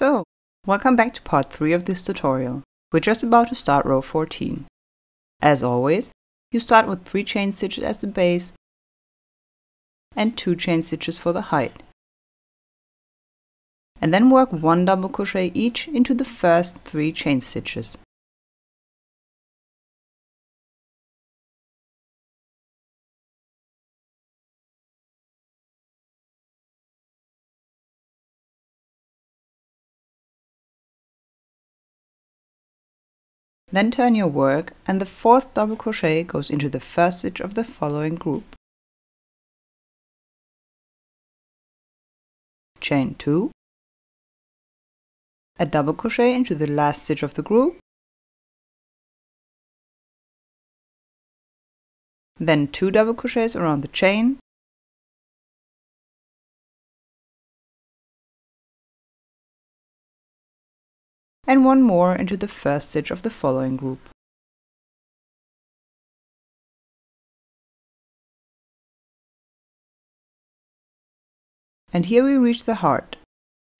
So, welcome back to part 3 of this tutorial. We're just about to start row 14. As always, you start with 3 chain stitches as the base and 2 chain stitches for the height. And then work 1 double crochet each into the first 3 chain stitches. Then turn your work and the 4th double crochet goes into the first stitch of the following group. Chain 2, a double crochet into the last stitch of the group, then 2 double crochets around the chain, and 1 more into the first stitch of the following group. And here we reach the heart,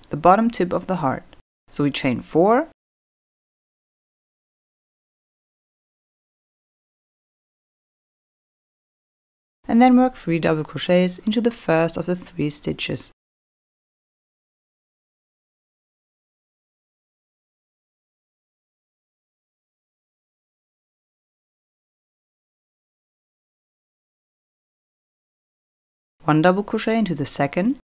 the bottom tip of the heart. So we chain 4, and then work 3 double crochets into the first of the 3 stitches. One double crochet into the second,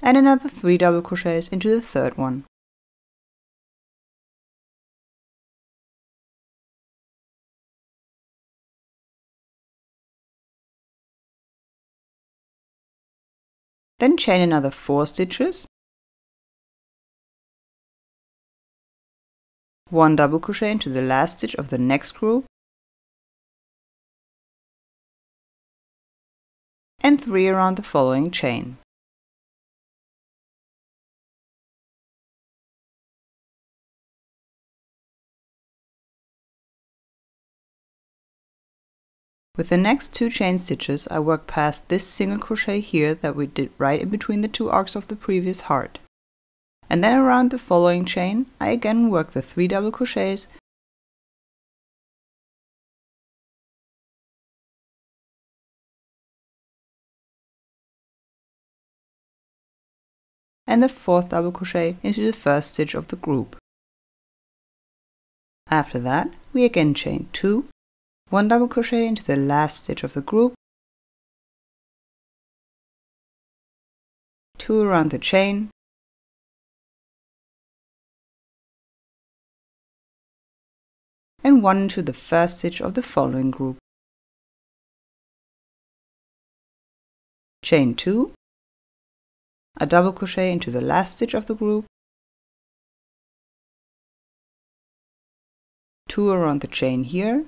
and another 3 double crochets into the third one. Then chain another 4 stitches, 1 double crochet into the last stitch of the next group, and 3 around the following chain. With the next 2 chain stitches, I work past this single crochet here that we did right in between the 2 arcs of the previous heart. And then around the following chain, I again work the 3 double crochets and the 4th double crochet into the first stitch of the group. After that, we again chain 2, 1 double crochet into the last stitch of the group, 2 around the chain, and 1 into the first stitch of the following group. Chain 2, a double crochet into the last stitch of the group, 2 around the chain here,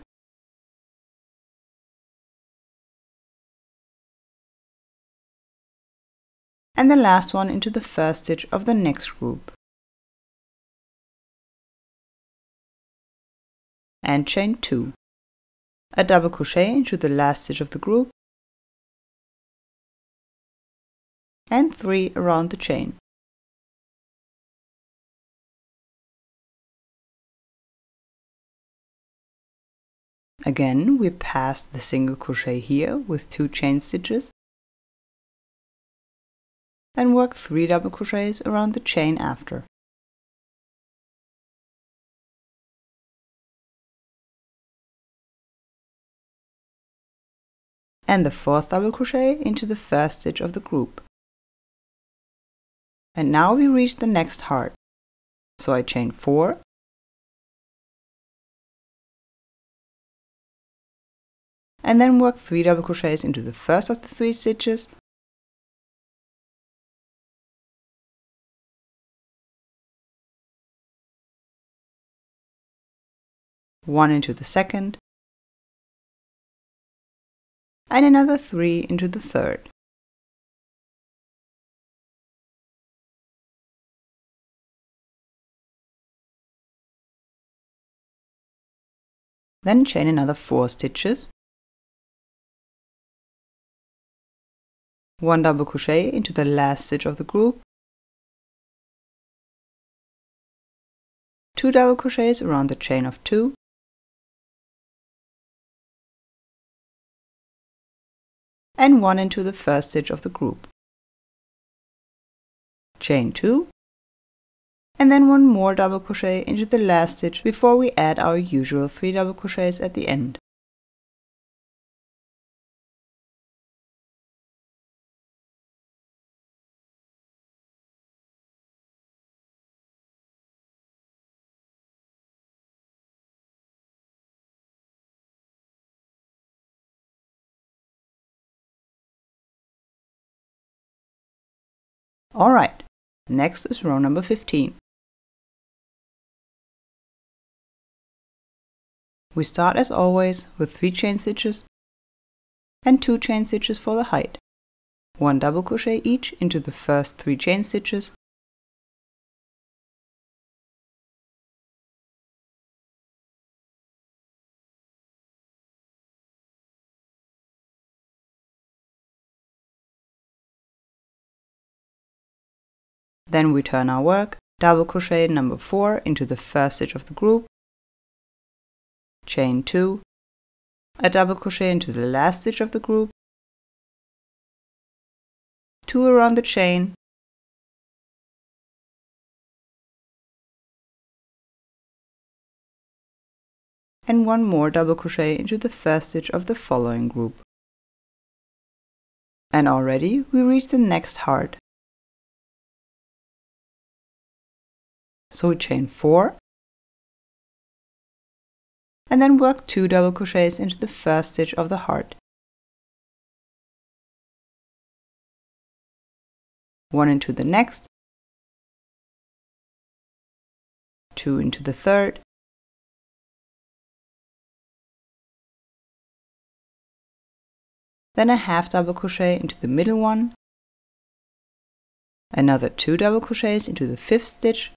and the last one into the first stitch of the next group. And chain 2, a double crochet into the last stitch of the group, and 3 around the chain. Again, we passed the single crochet here with 2 chain stitches and work 3 double crochets around the chain after. And the 4th double crochet into the first stitch of the group. And now we reach the next heart. So I chain 4, and then work 3 double crochets into the first of the 3 stitches, one into the second, and another 3 into the third. Then chain another 4 stitches, 1 double crochet into the last stitch of the group, 2 double crochets around the chain of 2, and 1 into the first stitch of the group. Chain 2, and then 1 more double crochet into the last stitch before we add our usual 3 double crochets at the end. Alright, next is row number 15. We start as always with 3 chain stitches and 2 chain stitches for the height. 1 double crochet each into the first 3 chain stitches, then we turn our work, double crochet number 4 into the first stitch of the group, chain 2, a double crochet into the last stitch of the group, 2 around the chain, and 1 more double crochet into the first stitch of the following group. And already we reach the next heart. So we chain 4, and then work 2 double crochets into the first stitch of the heart. 1 into the next, 2 into the third, then a half double crochet into the middle one, another 2 double crochets into the fifth stitch,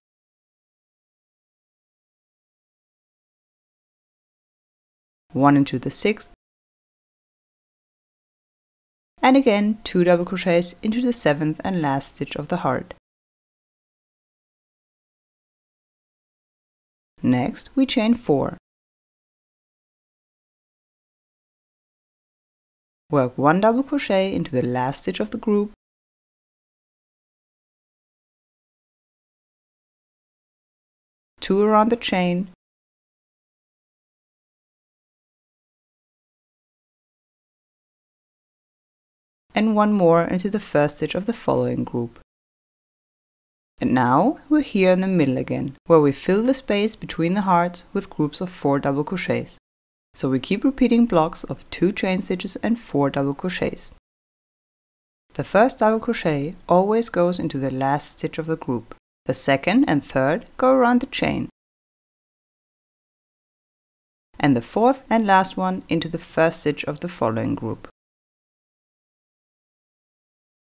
one into the sixth, and again 2 double crochets into the seventh and last stitch of the heart. Next we chain 4. Work 1 double crochet into the last stitch of the group, two around the chain, and 1 more into the first stitch of the following group. And now we're here in the middle again, where we fill the space between the hearts with groups of 4 double crochets. So we keep repeating blocks of 2 chain stitches and 4 double crochets. The first double crochet always goes into the last stitch of the group. The second and third go around the chain. And the fourth and last one into the first stitch of the following group.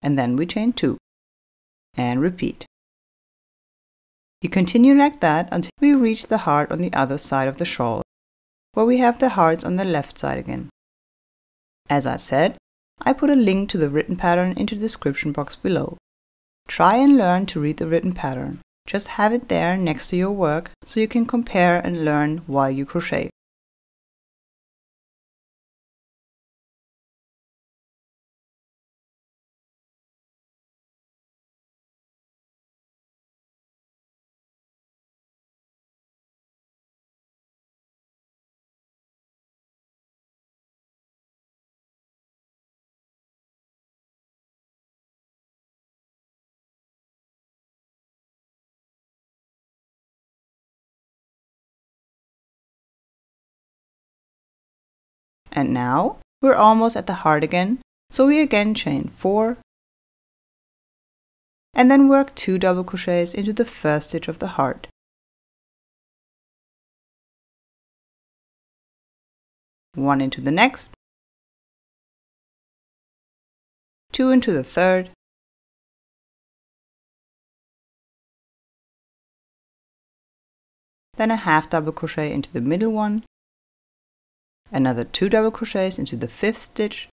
And then we chain 2 and repeat. You continue like that until we reach the heart on the other side of the shawl, where we have the hearts on the left side again. As I said, I put a link to the written pattern into the description box below. Try and learn to read the written pattern. Just have it there next to your work so you can compare and learn while you crochet. And now we're almost at the heart again, so we again chain 4 and then work 2 double crochets into the first stitch of the heart. One into the next, 2 into the third, then a half double crochet into the middle one, another 2 double crochets into the fifth stitch,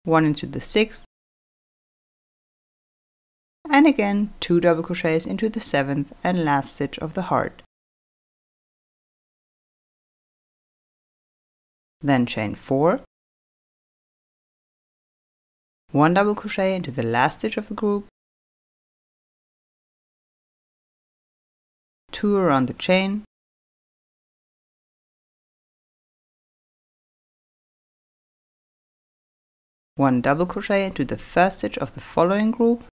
1 into the 6th, and again 2 double crochets into the 7th and last stitch of the heart. Then chain 4, 1 double crochet into the last stitch of the group, 2 around the chain, one double crochet into the first stitch of the following group,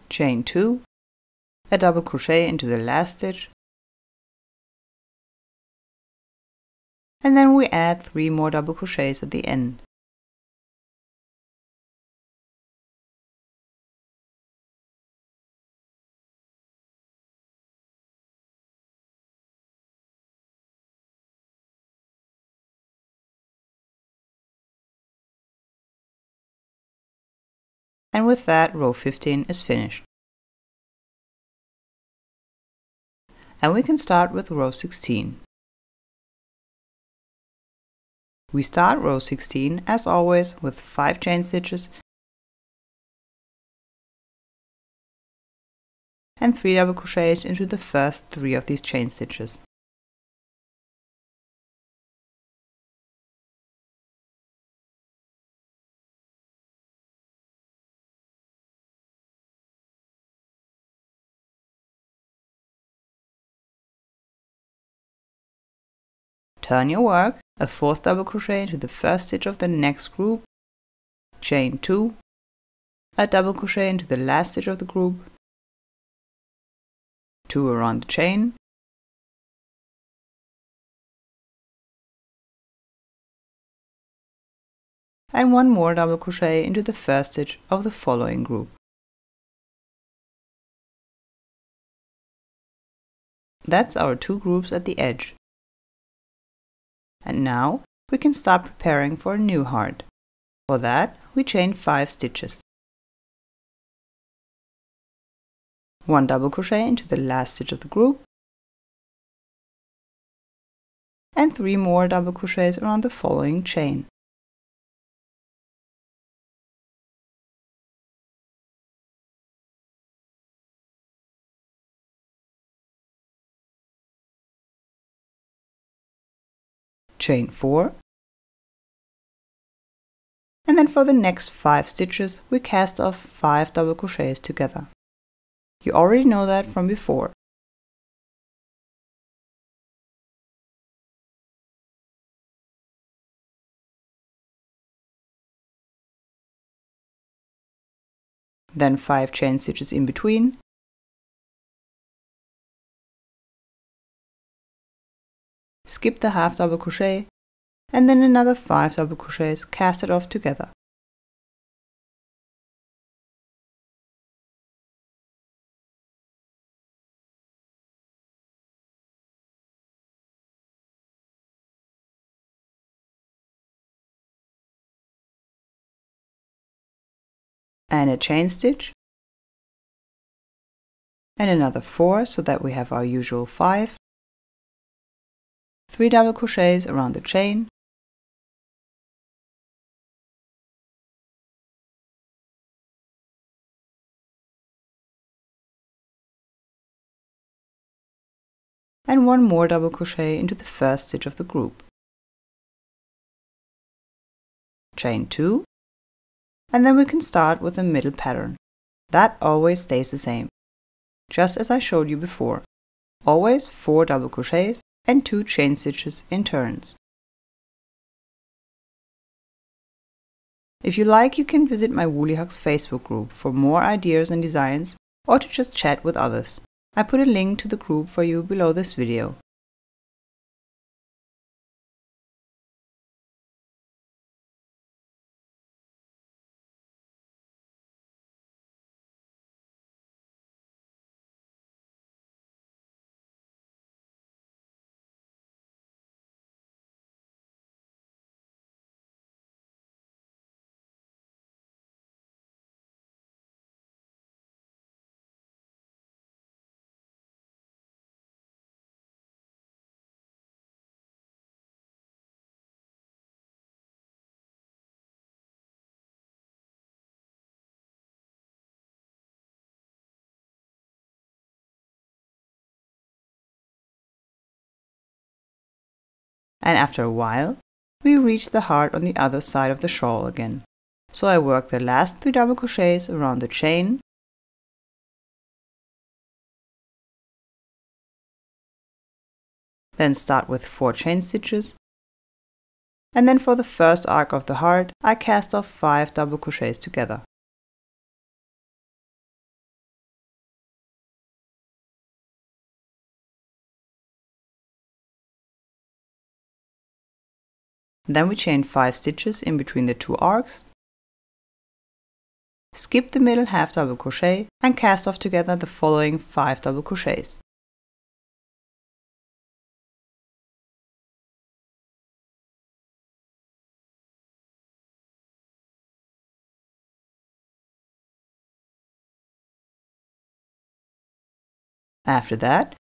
chain 2, a double crochet into the last stitch, and then we add 3 more double crochets at the end. And with that, row 15 is finished. And we can start with row 16. We start row 16 as always with 5 chain stitches and 3 double crochets into the first 3 of these chain stitches. Turn your work, a 4th double crochet into the first stitch of the next group, chain 2, a double crochet into the last stitch of the group, 2 around the chain, and 1 more double crochet into the first stitch of the following group. That's our 2 groups at the edge. And now we can start preparing for a new heart. For that, we chain 5 stitches. 1 double crochet into the last stitch of the group, and 3 more double crochets around the following chain. Chain 4, and then for the next 5 stitches we cast off 5 double crochets together. You already know that from before. Then 5 chain stitches in between, skip the half double crochet, and then another 5 double crochets casted off together. And a chain stitch, and another 4 so that we have our usual 5, 3 double crochets around the chain, and 1 more double crochet into the first stitch of the group. Chain 2, and then we can start with the middle pattern. That always stays the same, just as I showed you before. Always 4 double crochets and 2 chain stitches in turns. If you like, you can visit my Woolly Hugs Facebook group for more ideas and designs, or to just chat with others. I put a link to the group for you below this video. And after a while, we reach the heart on the other side of the shawl again. So I work the last 3 double crochets around the chain, then start with 4 chain stitches, and then for the first arc of the heart, I cast off 5 double crochets together. Then we chain 5 stitches in between the 2 arcs, skip the middle half double crochet and cast off together the following 5 double crochets. After that,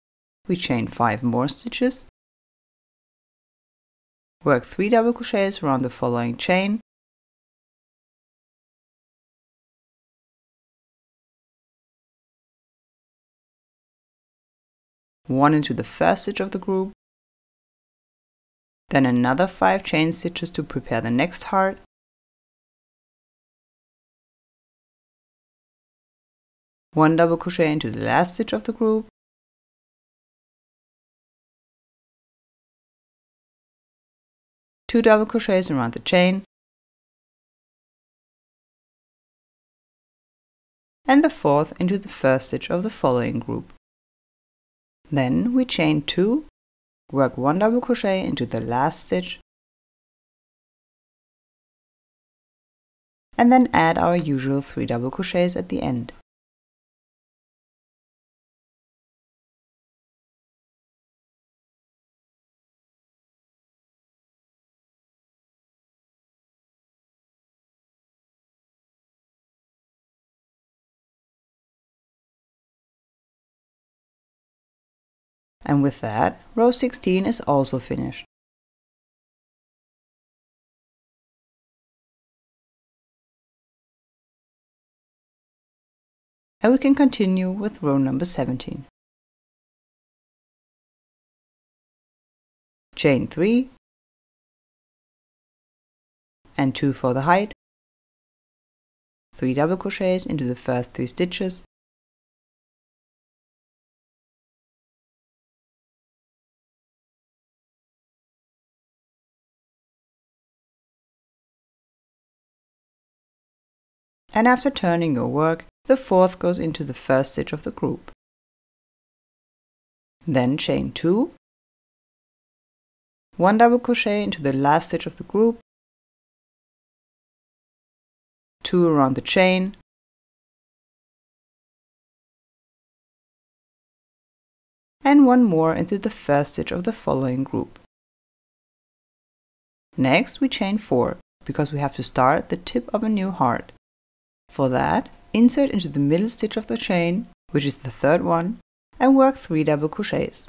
we chain 5 more stitches, work 3 double crochets around the following chain, one into the first stitch of the group, then another 5 chain stitches to prepare the next heart, one double crochet into the last stitch of the group, two double crochets around the chain, and the fourth into the first stitch of the following group. Then we chain 2, work 1 double crochet into the last stitch, and then add our usual 3 double crochets at the end. And with that, row 16 is also finished. And we can continue with row number 17. Chain 3 and 2 for the height, 3 double crochets into the first 3 stitches, and after turning your work, the fourth goes into the first stitch of the group. Then chain 2, 1 double crochet into the last stitch of the group, 2 around the chain, and 1 more into the first stitch of the following group. Next we chain 4, because we have to start the tip of a new heart. For that, insert into the middle stitch of the chain, which is the third one, and work 3 double crochets.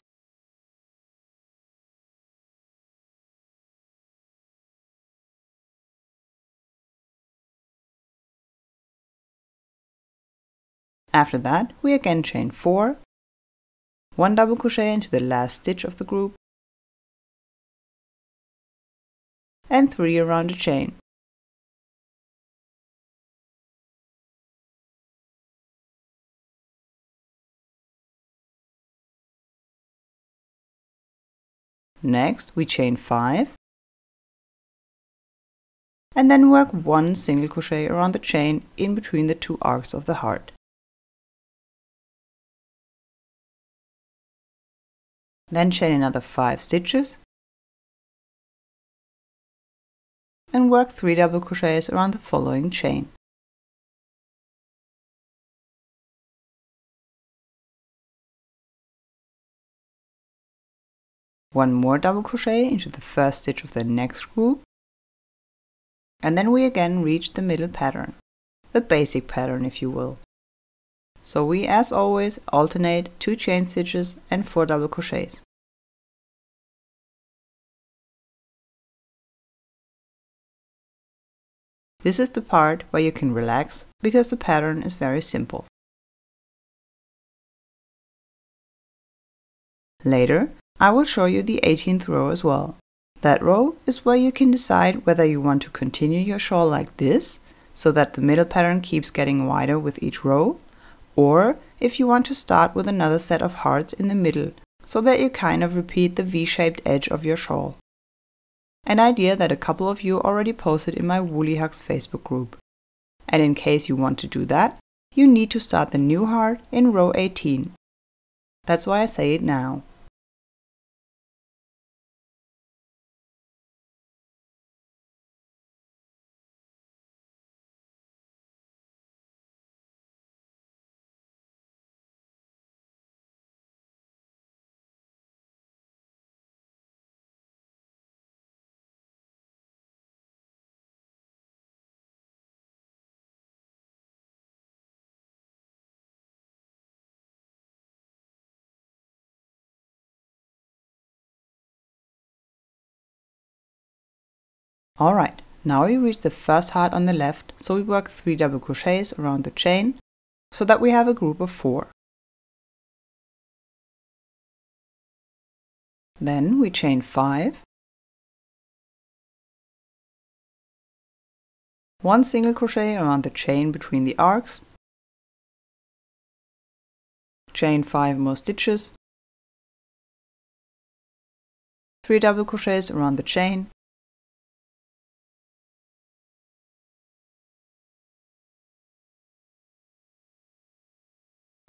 After that, we again chain 4, 1 double crochet into the last stitch of the group, and 3 around the chain. Next, we chain 5, and then work 1 single crochet around the chain in between the 2 arcs of the heart. Then chain another 5 stitches, and work 3 double crochets around the following chain. One more double crochet into the first stitch of the next group, and then we again reach the middle pattern, the basic pattern if you will. So we, as always, alternate 2 chain stitches and 4 double crochets. This is the part where you can relax, because the pattern is very simple. Later, I will show you the 18th row as well. That row is where you can decide whether you want to continue your shawl like this, so that the middle pattern keeps getting wider with each row, or if you want to start with another set of hearts in the middle, so that you kind of repeat the V-shaped edge of your shawl. An idea that a couple of you already posted in my Woolly Hugs Facebook group. And in case you want to do that, you need to start the new heart in row 18. That's why I say it now. Alright, now we reach the first heart on the left, so we work 3 double crochets around the chain, so that we have a group of 4. Then we chain 5, 1 single crochet around the chain between the arcs, chain 5 more stitches, 3 double crochets around the chain,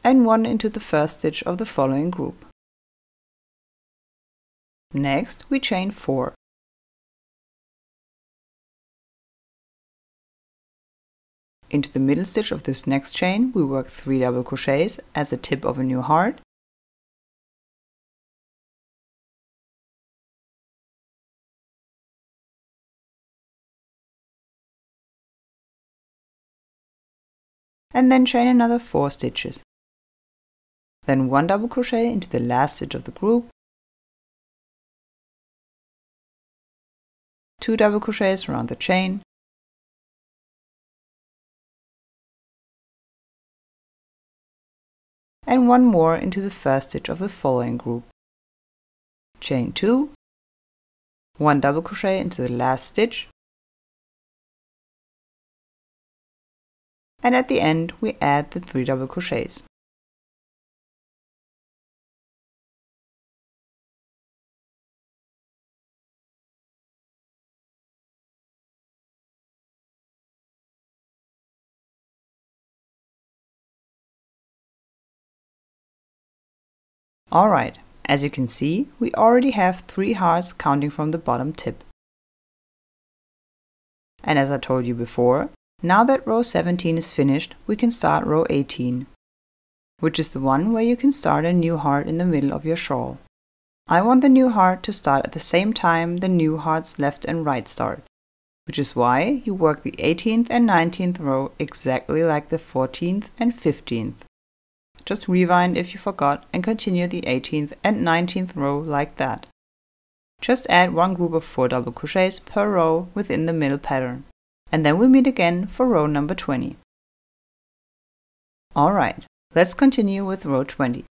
and 1 into the first stitch of the following group. Next, we chain 4. Into the middle stitch of this next chain, we work 3 double crochets as the tip of a new heart, and then chain another 4 stitches. Then 1 double crochet into the last stitch of the group, 2 double crochets around the chain, and 1 more into the first stitch of the following group. Chain 2, 1 double crochet into the last stitch, and at the end we add the 3 double crochets. Alright, as you can see, we already have 3 hearts counting from the bottom tip. And as I told you before, now that row 17 is finished, we can start row 18, which is the one where you can start a new heart in the middle of your shawl. I want the new heart to start at the same time the new hearts left and right start, which is why you work the 18th and 19th row exactly like the 14th and 15th. Just rewind if you forgot and continue the 18th and 19th row like that. Just add 1 group of 4 double crochets per row within the middle pattern. And then we meet again for row number 20. Alright, let's continue with row 20.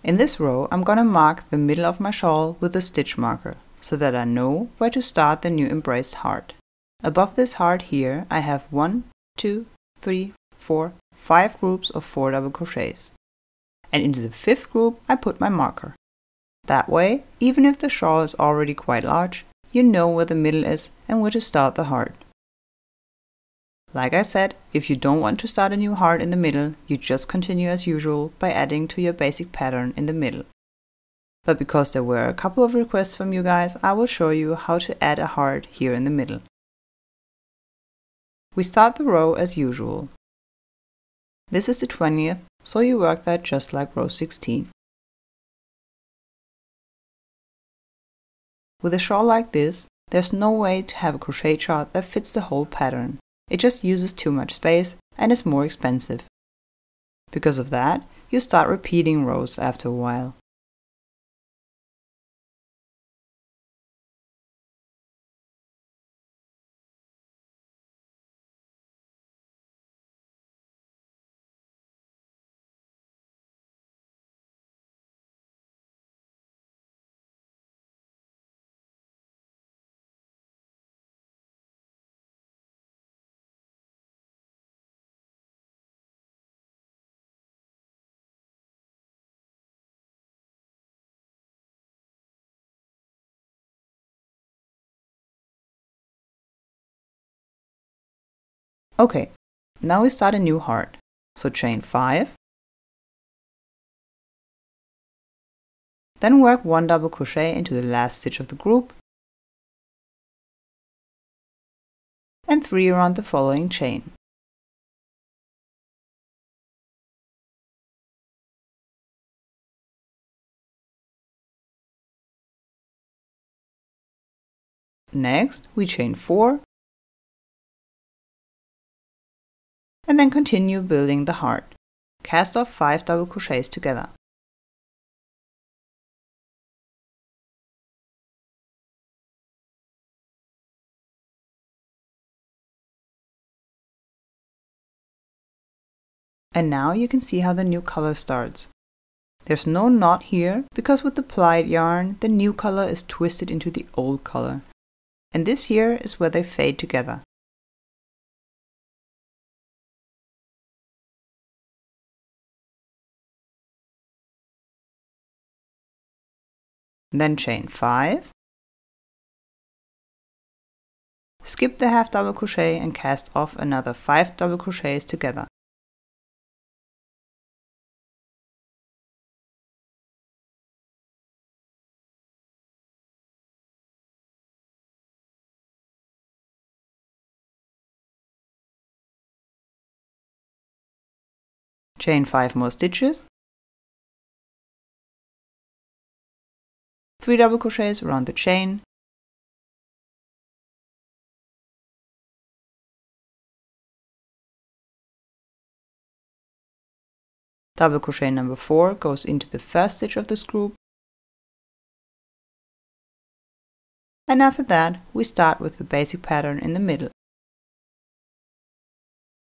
In this row I'm gonna mark the middle of my shawl with a stitch marker, so that I know where to start the new embraced heart. Above this heart here I have 1, 2, 3, 4, 5 groups of 4 double crochets. And into the 5th group I put my marker. That way, even if the shawl is already quite large, you know where the middle is and where to start the heart. Like I said, if you don't want to start a new heart in the middle, you just continue as usual by adding to your basic pattern in the middle. But because there were a couple of requests from you guys, I will show you how to add a heart here in the middle. We start the row as usual. This is the 20th, so you work that just like row 16. With a shawl like this, there's no way to have a crochet chart that fits the whole pattern. It just uses too much space and is more expensive. Because of that, you start repeating rows after a while. Okay, now we start a new heart. So chain 5, then work 1 double crochet into the last stitch of the group and 3 around the following chain. Next, we chain 4 and then continue building the heart. Cast off 5 double crochets together. And now you can see how the new color starts. There's no knot here because with the plied yarn the new color is twisted into the old color. And this here is where they fade together. Then chain 5, skip the half double crochet and cast off another 5 double crochets together. Chain 5 more stitches, 3 double crochets around the chain, double crochet number 4 goes into the first stitch of this group, and after that we start with the basic pattern in the middle.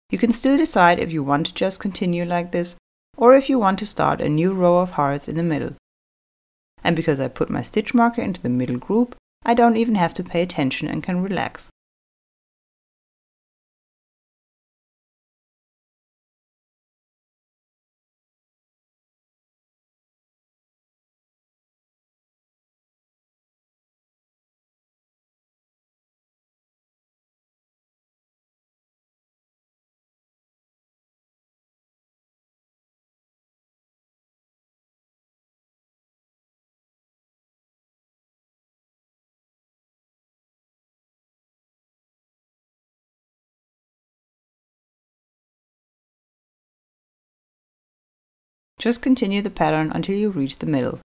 You can still decide if you want to just continue like this or if you want to start a new row of hearts in the middle. And because I put my stitch marker into the middle group, I don't even have to pay attention and can relax. Just continue the pattern until you reach the middle.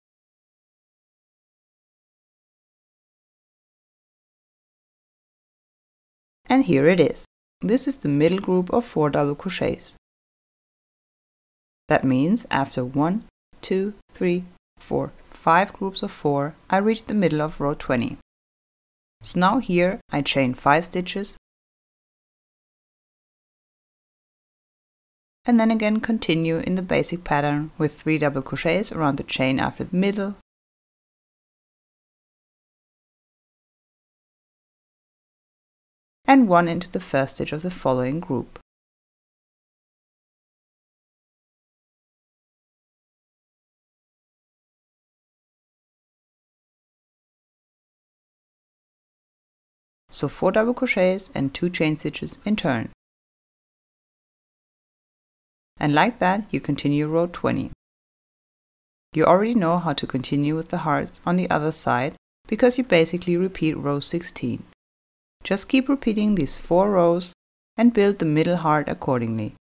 And here it is. This is the middle group of 4 double crochets. That means after 1, 2, 3, 4, 5 groups of 4, I reach the middle of row 20. So now here I chain 5 stitches and then again continue in the basic pattern with 3 double crochets around the chain after the middle, and 1 into the first stitch of the following group. So 4 double crochets and 2 chain stitches in turn. And like that you continue row 20. You already know how to continue with the hearts on the other side because you basically repeat row 16. Just keep repeating these 4 rows and build the middle heart accordingly.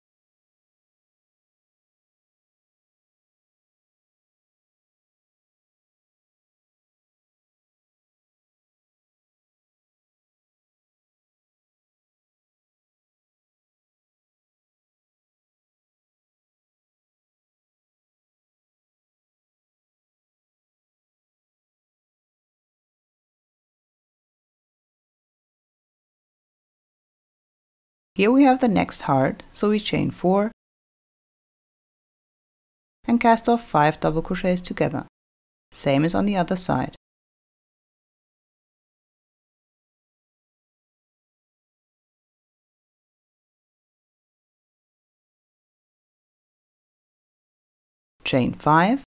Here we have the next heart, so we chain 4 and cast off 5 double crochets together. Same as on the other side. Chain 5,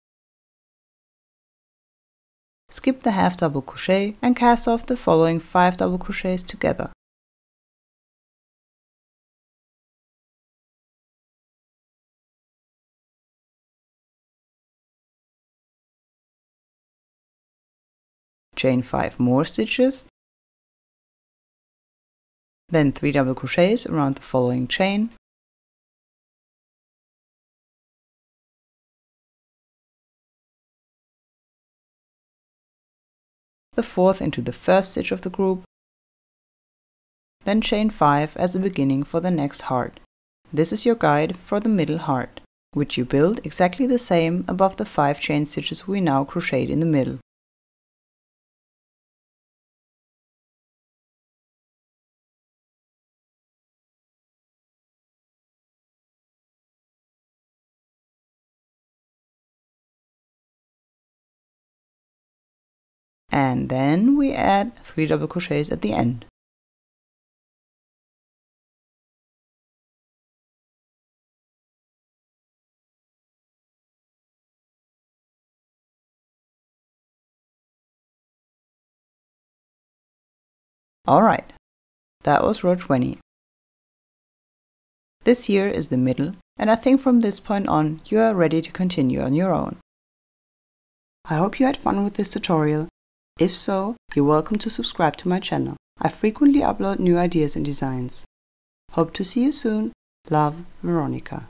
skip the half double crochet and cast off the following 5 double crochets together. chain 5 more stitches, then 3 double crochets around the following chain, the 4th into the first stitch of the group, then chain 5 as the beginning for the next heart. This is your guide for the middle heart, which you build exactly the same above the 5 chain stitches we now crocheted in the middle. And then we add 3 double crochets at the end. Alright, that was row 20. This here is the middle, and I think from this point on you are ready to continue on your own. I hope you had fun with this tutorial. If so, you're welcome to subscribe to my channel. I frequently upload new ideas and designs. Hope to see you soon. Love, Veronika.